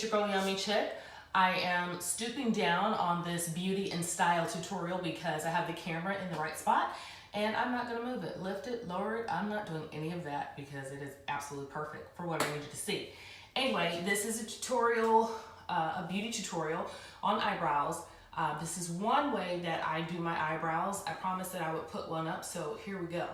your girl Yumichic. I am stooping down on this beauty and style tutorial because I have the camera in the right spot and I'm not gonna move it, lift it, lower it. I'm not doing any of that because it is absolutely perfect for what I need you to see. Anyway, this is a tutorial, a beauty tutorial on eyebrows. This is one way that I do my eyebrows. I promised that I would put one up, so here we go.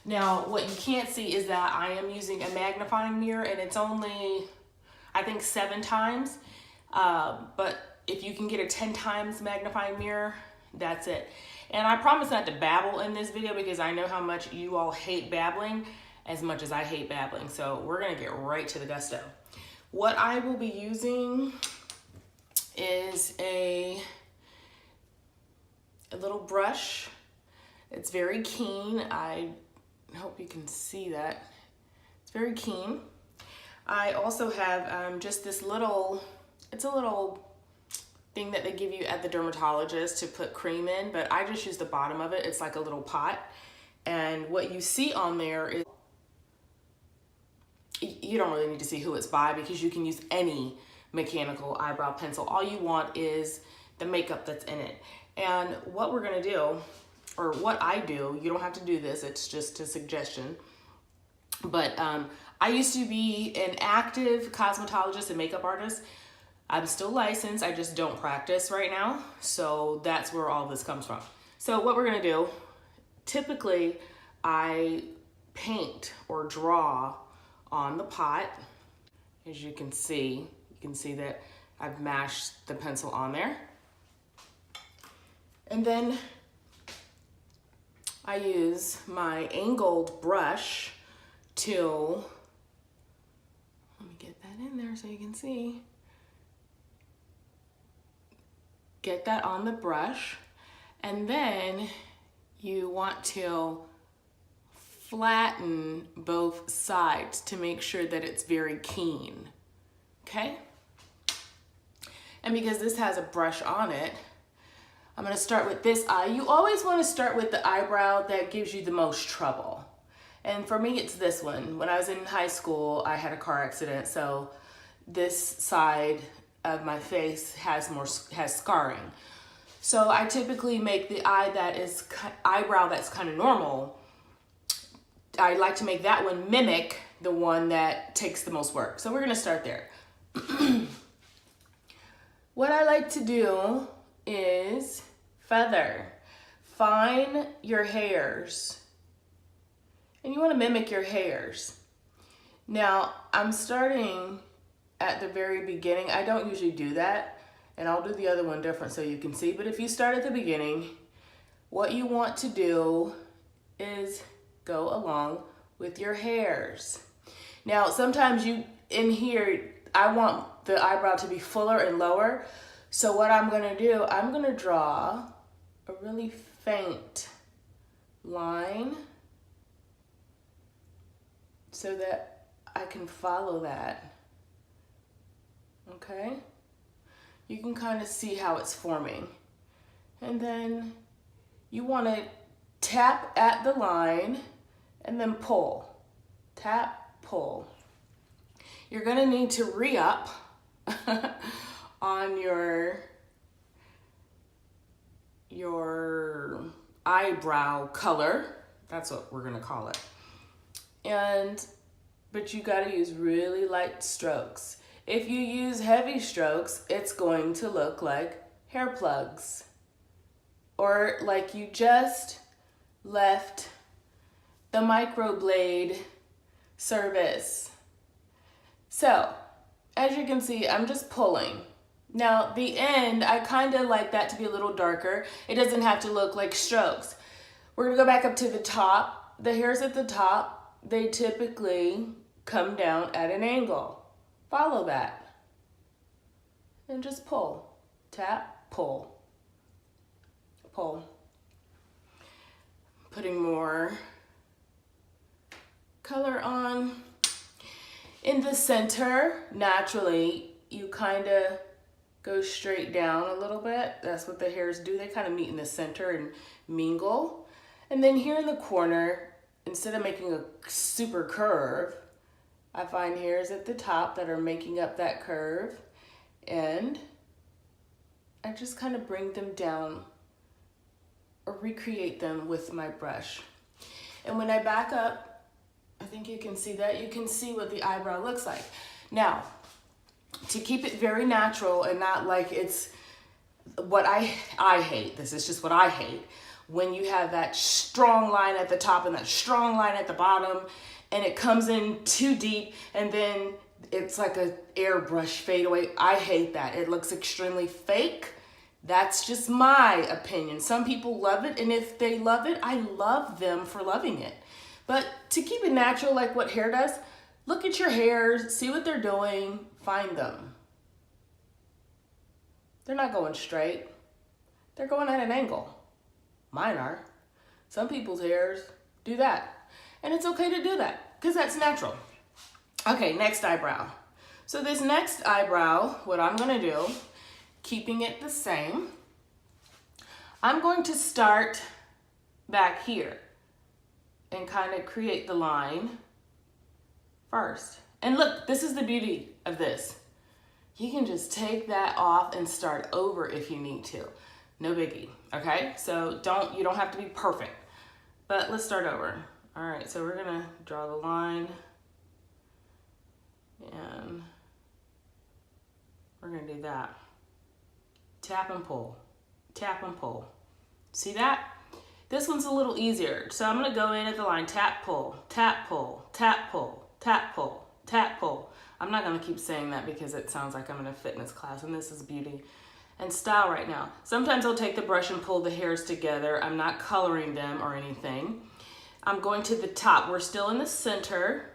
Now, what you can't see is that I am using a magnifying mirror and it's only, I think 7 times. But if you can get a 10 times magnifying mirror, that's it. And I promise not to babble in this video because I know how much you all hate babbling as much as I hate babbling. So we're gonna get right to the gusto. What I will be using is a little brush. It's very keen. I hope you can see that. It's very keen. I also have just this little, it's a little thing that they give you at the dermatologist to put cream in, but I just use the bottom of it. It's like a little pot. And what you see on there is, you don't really need to see who it's by because you can use any mechanical eyebrow pencil. All you want is the makeup that's in it. And what we're gonna do, or what I do, you don't have to do this, it's just a suggestion. But I used to be an active cosmetologist and makeup artist. I'm still licensed, I just don't practice right now. So that's where all this comes from. So what we're gonna do, typically I paint or draw on the pot. As you can see that I've mashed the pencil on there. And then I use my angled brush to, let me get that in there so you can see. Get that on the brush, and then you want to flatten both sides to make sure that it's very keen, okay? And because this has a brush on it, I'm gonna start with this eye. You always wanna start with the eyebrow that gives you the most trouble. And for me, it's this one. When I was in high school, I had a car accident, so this side of my face has scarring. So I typically make the eyebrow that's kind of normal. I like to make that one mimic the one that takes the most work. So we're gonna start there. What I like to do is feather. Find your hairs. And you wanna mimic your hairs. Now, I'm starting at the very beginning. I don't usually do that, and I'll do the other one different so you can see. But if you start at the beginning, what you want to do is go along with your hairs. Now, sometimes in here, I want the eyebrow to be fuller and lower. So what I'm gonna do, I'm gonna draw a really faint line so that I can follow that. Okay, you can kind of see how it's forming. And then you want to tap at the line and then pull. Tap, pull. You're going to need to re-up on your eyebrow color. That's what we're going to call it. But you got to use really light strokes. If you use heavy strokes, it's going to look like hair plugs or like you just left the microblade service. So, as you can see, I'm just pulling. Now, the end, I kind of like that to be a little darker. It doesn't have to look like strokes. We're gonna go back up to the top. The hairs at the top, they typically come down at an angle. Follow that and just pull, tap, pull, pull. Putting more color on. In the center, naturally, you kind of go straight down a little bit. That's what the hairs do. They kind of meet in the center and mingle. And then here in the corner, instead of making a super curve, I find hairs at the top that are making up that curve, and I just kind of bring them down or recreate them with my brush. And when I back up, I think you can see that. You can see what the eyebrow looks like. Now, to keep it very natural and not like it's what I hate, this is just what I hate, when you have that strong line at the top and that strong line at the bottom, and it comes in too deep, and then it's like a airbrush fade away. I hate that. It looks extremely fake. That's just my opinion. Some people love it, and if they love it, I love them for loving it. But to keep it natural, like what hair does, look at your hairs, see what they're doing, find them. They're not going straight. They're going at an angle. Mine are. Some people's hairs do that. And it's okay to do that because that's natural. Okay, next eyebrow. So this next eyebrow, what I'm gonna do, keeping it the same, I'm going to start back here and kind of create the line first. And look, this is the beauty of this. You can just take that off and start over if you need to. No biggie, okay? So you don't have to be perfect, but let's start over. All right, so we're gonna draw the line and we're gonna do that. Tap and pull, tap and pull. See that? This one's a little easier. So I'm gonna go in at the line, tap, pull, tap, pull, tap, pull, tap, pull, tap, pull. I'm not gonna keep saying that because it sounds like I'm in a fitness class, and this is beauty and style right now. Sometimes I'll take the brush and pull the hairs together. I'm not coloring them or anything. I'm going to the top. We're still in the center.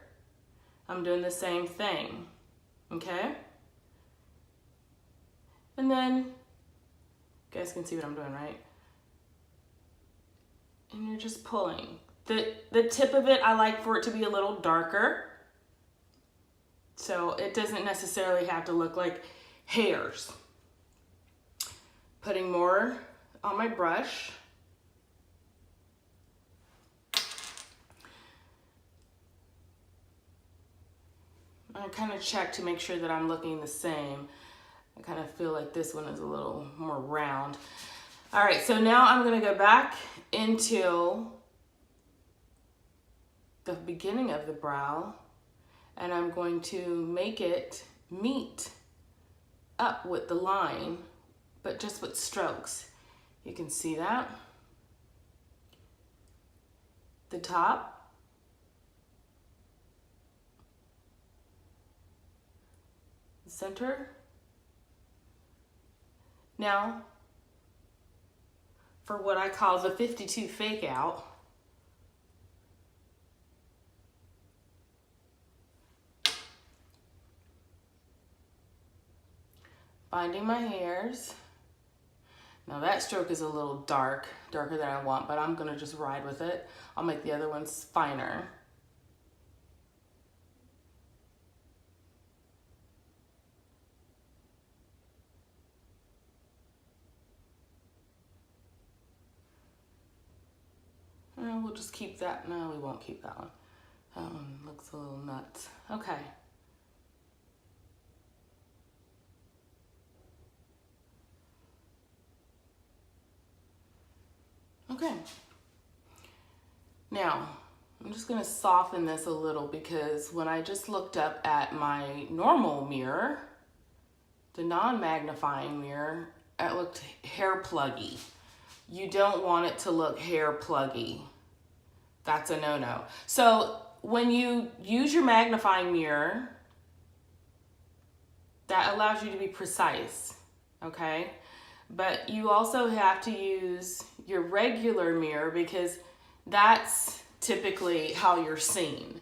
I'm doing the same thing, okay? And then, you guys can see what I'm doing, right? And you're just pulling. The tip of it, I like for it to be a little darker. So it doesn't necessarily have to look like hairs. Putting more on my brush. I kind of check to make sure that I'm looking the same. I kind of feel like this one is a little more round. All right, so now I'm gonna go back into the beginning of the brow, and I'm going to make it meet up with the line, but just with strokes. You can see that. The top. The center. Now, for what I call the 52 fake out, finding my hairs. Now that stroke is a little darker than I want, but I'm gonna just ride with it. I'll make the other ones finer. And we'll just keep that. No, we won't keep that one. That one looks a little nuts. Okay. Okay. Now, I'm just gonna soften this a little because when I just looked up at my normal mirror, the non-magnifying mirror, it looked hair pluggy. You don't want it to look hair pluggy. That's a no-no. So when you use your magnifying mirror, that allows you to be precise, okay? But you also have to use your regular mirror because that's typically how you're seen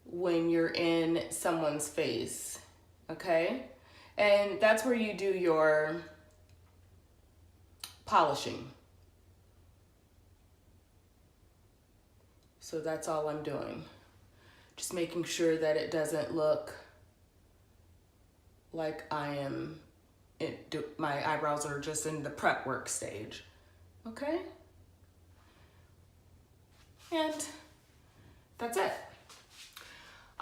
when you're in someone's face, okay? And that's where you do your polishing. So that's all I'm doing. Just making sure that it doesn't look like my eyebrows are just in the prep work stage, okay? And that's it.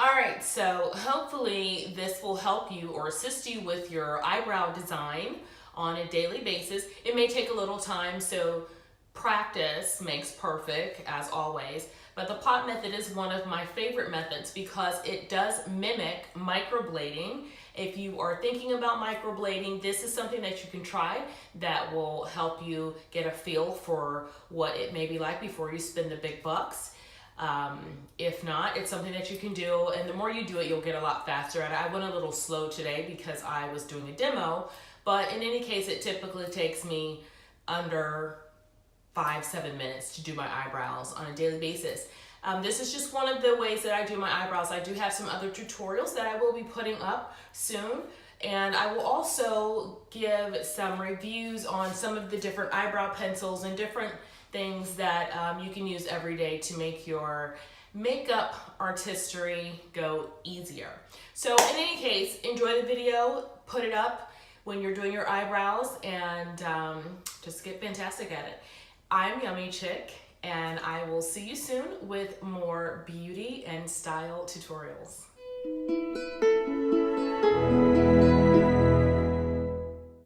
All right, so hopefully this will help you or assist you with your eyebrow design on a daily basis. It may take a little time, so practice makes perfect, as always. But the pot method is one of my favorite methods because it does mimic microblading. If you are thinking about microblading, this is something that you can try that will help you get a feel for what it may be like before you spend the big bucks. If not, it's something that you can do, and the more you do it, you'll get a lot faster at it. I went a little slow today because I was doing a demo, but in any case, it typically takes me under 5-7 minutes to do my eyebrows on a daily basis. This is just one of the ways that I do my eyebrows. I do have some other tutorials that I will be putting up soon, and I will also give some reviews on some of the different eyebrow pencils and different things that you can use every day to make your makeup artistry go easier. So in any case, enjoy the video, put it up when you're doing your eyebrows, and just get fantastic at it. I'm Yumichic, and I will see you soon with more beauty and style tutorials.